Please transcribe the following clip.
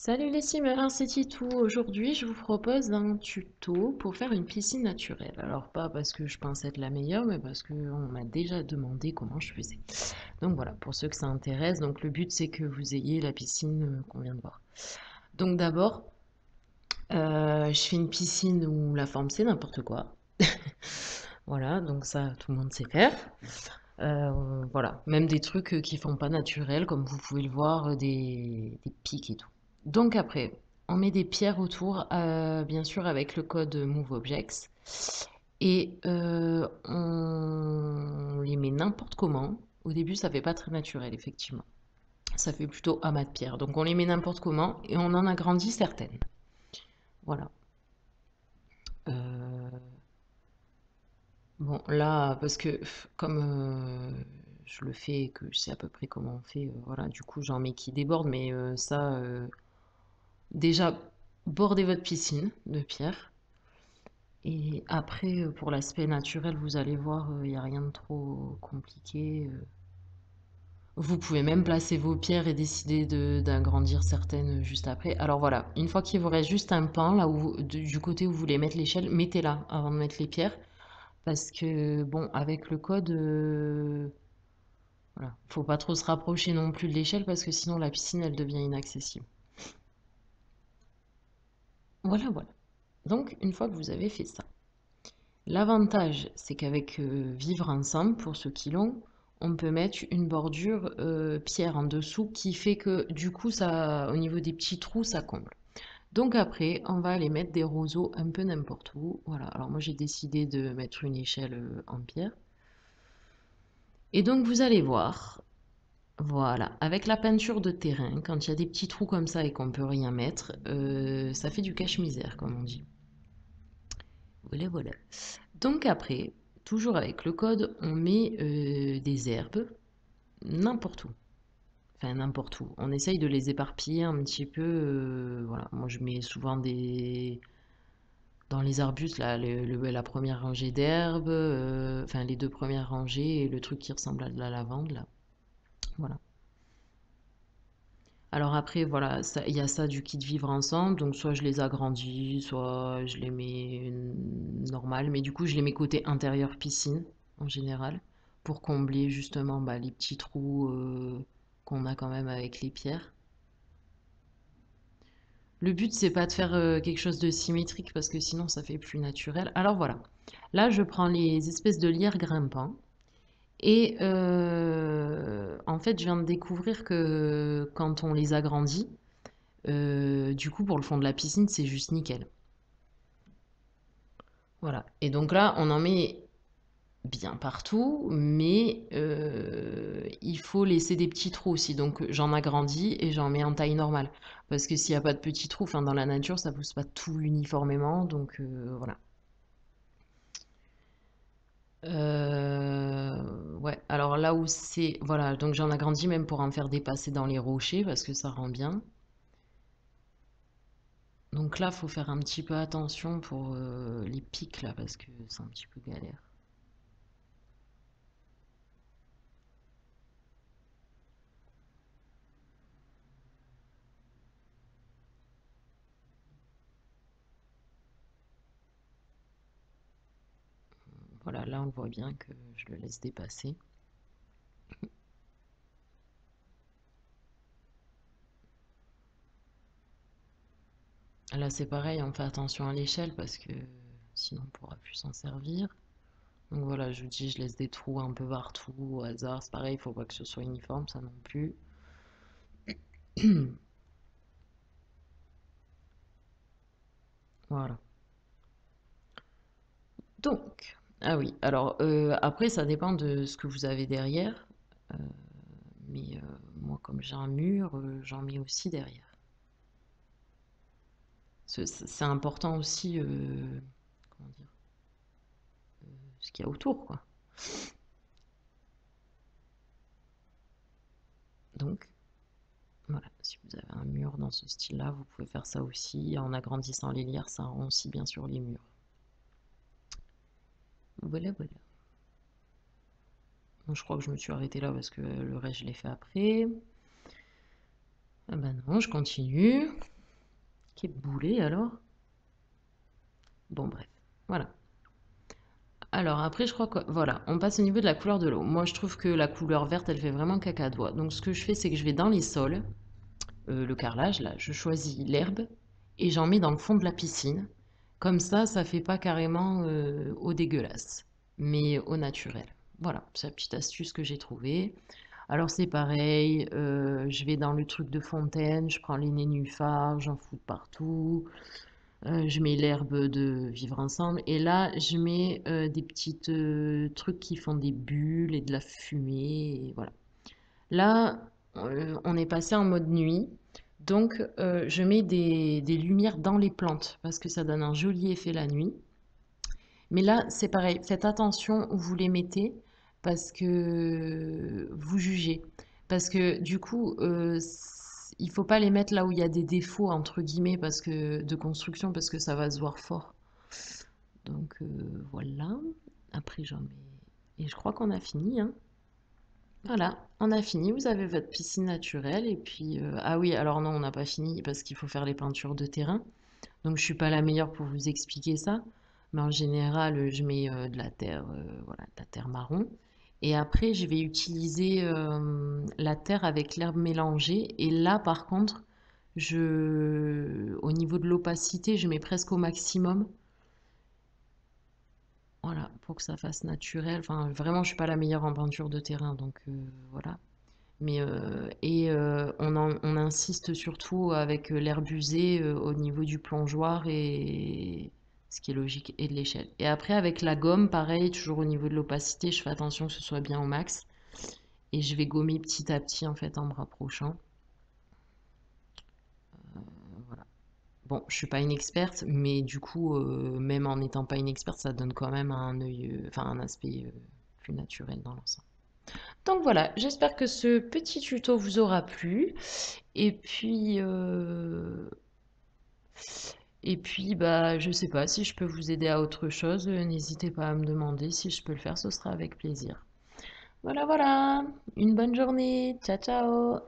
Salut les simmers, c'est Titou. Aujourd'hui, je vous propose un tuto pour faire une piscine naturelle. Alors, pas parce que je pense être la meilleure, mais parce qu'on m'a déjà demandé comment je faisais. Donc voilà, pour ceux que ça intéresse, donc le but c'est que vous ayez la piscine qu'on vient de voir. Donc d'abord, je fais une piscine où la forme c'est n'importe quoi. Voilà, donc ça tout le monde sait faire. Voilà, même des trucs qui font pas naturel, comme vous pouvez le voir, des pics et tout. Donc après, on met des pierres autour, bien sûr avec le code MoveObjects, et on les met n'importe comment. Au début, ça fait pas très naturel, effectivement. Ça fait plutôt amas de pierres. Donc on les met n'importe comment et on en agrandit certaines. Voilà. Euh, Bon, là, parce que comme je le fais et que je sais à peu près comment on fait, voilà, du coup, j'en mets qui débordent, mais déjà, bordez votre piscine de pierre. Et après, pour l'aspect naturel, vous allez voir, il n'y a rien de trop compliqué. Vous pouvez même placer vos pierres et décider d'agrandir certaines juste après. Alors voilà, une fois qu'il vous reste juste un pan, là où du côté où vous voulez mettre l'échelle, mettez-la avant de mettre les pierres. Parce que, bon, avec le code, voilà, faut pas trop se rapprocher non plus de l'échelle parce que sinon la piscine, elle devient inaccessible. Voilà, voilà. Donc, une fois que vous avez fait ça, l'avantage, c'est qu'avec Vivre ensemble, pour ceux qui l'ont, on peut mettre une bordure pierre en dessous qui fait que du coup, ça, au niveau des petits trous, ça comble. Donc après, on va aller mettre des roseaux un peu n'importe où. Voilà, alors moi j'ai décidé de mettre une échelle en pierre. Et donc vous allez voir, voilà, avec la peinture de terrain, quand il y a des petits trous comme ça et qu'on peut rien mettre, ça fait du cache-misère, comme on dit. Voilà, voilà. Donc après, toujours avec le code, on met des herbes n'importe où. Enfin, n'importe où. On essaye de les éparpiller un petit peu. Voilà, moi je mets souvent des... Dans les arbustes, là, la première rangée d'herbes, enfin les deux premières rangées et le truc qui ressemble à de la lavande, là. Voilà. Alors après, voilà, il y a ça du kit vivre ensemble, donc soit je les agrandis, soit je les mets normal, mais du coup je les mets côté intérieur piscine en général, pour combler justement bah, les petits trous qu'on a quand même avec les pierres. Le but c'est pas de faire quelque chose de symétrique parce que sinon ça fait plus naturel. Alors voilà, là je prends les espèces de lierre grimpants. Et en fait, je viens de découvrir que quand on les agrandit, du coup, pour le fond de la piscine, c'est juste nickel. Voilà. Et donc là, on en met bien partout, mais il faut laisser des petits trous aussi. Donc j'en agrandis et j'en mets en taille normale. Parce que s'il n'y a pas de petits trous, enfin dans la nature, ça pousse pas tout uniformément. Donc voilà. Ouais, alors là où c'est... Voilà, donc j'en agrandis même pour en faire dépasser dans les rochers parce que ça rend bien. Donc là, faut faire un petit peu attention pour les pics là parce que c'est un petit peu galère. Voilà, là on voit bien que je le laisse dépasser. Là c'est pareil, on fait attention à l'échelle parce que sinon on pourra plus s'en servir. Donc voilà, je vous dis, je laisse des trous un peu partout au hasard. C'est pareil, il faut pas que ce soit uniforme, ça non plus. Voilà. Donc, ah oui, alors après ça dépend de ce que vous avez derrière. Euh, mais moi comme j'ai un mur, j'en mets aussi derrière. C'est important aussi, comment dire, ce qu'il y a autour, quoi. Donc, voilà, si vous avez un mur dans ce style-là, vous pouvez faire ça aussi. En agrandissant les lierres, ça rend aussi bien sûr les murs. Voilà, voilà. Bon, je crois que je me suis arrêtée là parce que le reste, je l'ai fait après. Ah ben non, je continue. Qui est boulé alors? Bon, bref. Voilà. Alors après, je crois que... Voilà, on passe au niveau de la couleur de l'eau. Moi, je trouve que la couleur verte, elle fait vraiment caca de doigt. Donc ce que je fais, c'est que je vais dans les sols, le carrelage, là, je choisis l'herbe et j'en mets dans le fond de la piscine. Comme ça fait pas carrément au dégueulasse, mais au naturel. Voilà, c'est la petite astuce que j'ai trouvée. Alors c'est pareil, je vais dans le truc de fontaine, je prends les nénuphars, j'en fous de partout. Je mets l'herbe de vivre ensemble. Et là, je mets des petites trucs qui font des bulles et de la fumée. Et voilà. Là, on est passé en mode nuit. Donc, je mets des lumières dans les plantes parce que ça donne un joli effet la nuit. Mais là, c'est pareil. Faites attention où vous les mettez parce que vous jugez. Parce que du coup, il faut pas les mettre là où il y a des défauts, entre guillemets, parce que, de construction, parce que ça va se voir fort. Donc voilà. Après, j'en mets. Et je crois qu'on a fini, hein. Voilà, on a fini. Vous avez votre piscine naturelle. Et puis, ah oui, alors non, on n'a pas fini parce qu'il faut faire les peintures de terrain. Donc je suis pas la meilleure pour vous expliquer ça, mais en général, je mets de la terre, voilà, de la terre marron. Et après, je vais utiliser la terre avec l'herbe mélangée. Et là, par contre, au niveau de l'opacité, je mets presque au maximum. Voilà, pour que ça fasse naturel. Enfin, vraiment, je suis pas la meilleure en peinture de terrain, donc voilà. Mais on insiste surtout avec l'herbe usée au niveau du plongeoir et ce qui est logique et de l'échelle. Et après avec la gomme, pareil, toujours au niveau de l'opacité, je fais attention que ce soit bien au max et je vais gommer petit à petit en fait en me rapprochant. Voilà. Bon, je suis pas une experte, mais du coup, même en n'étant pas une experte, ça donne quand même un œil, enfin un aspect plus naturel dans l'ensemble. Donc voilà, j'espère que ce petit tuto vous aura plu. Et puis, bah, je sais pas si je peux vous aider à autre chose. N'hésitez pas à me demander si je peux le faire, ce sera avec plaisir. Voilà, voilà. Une bonne journée. Ciao, ciao.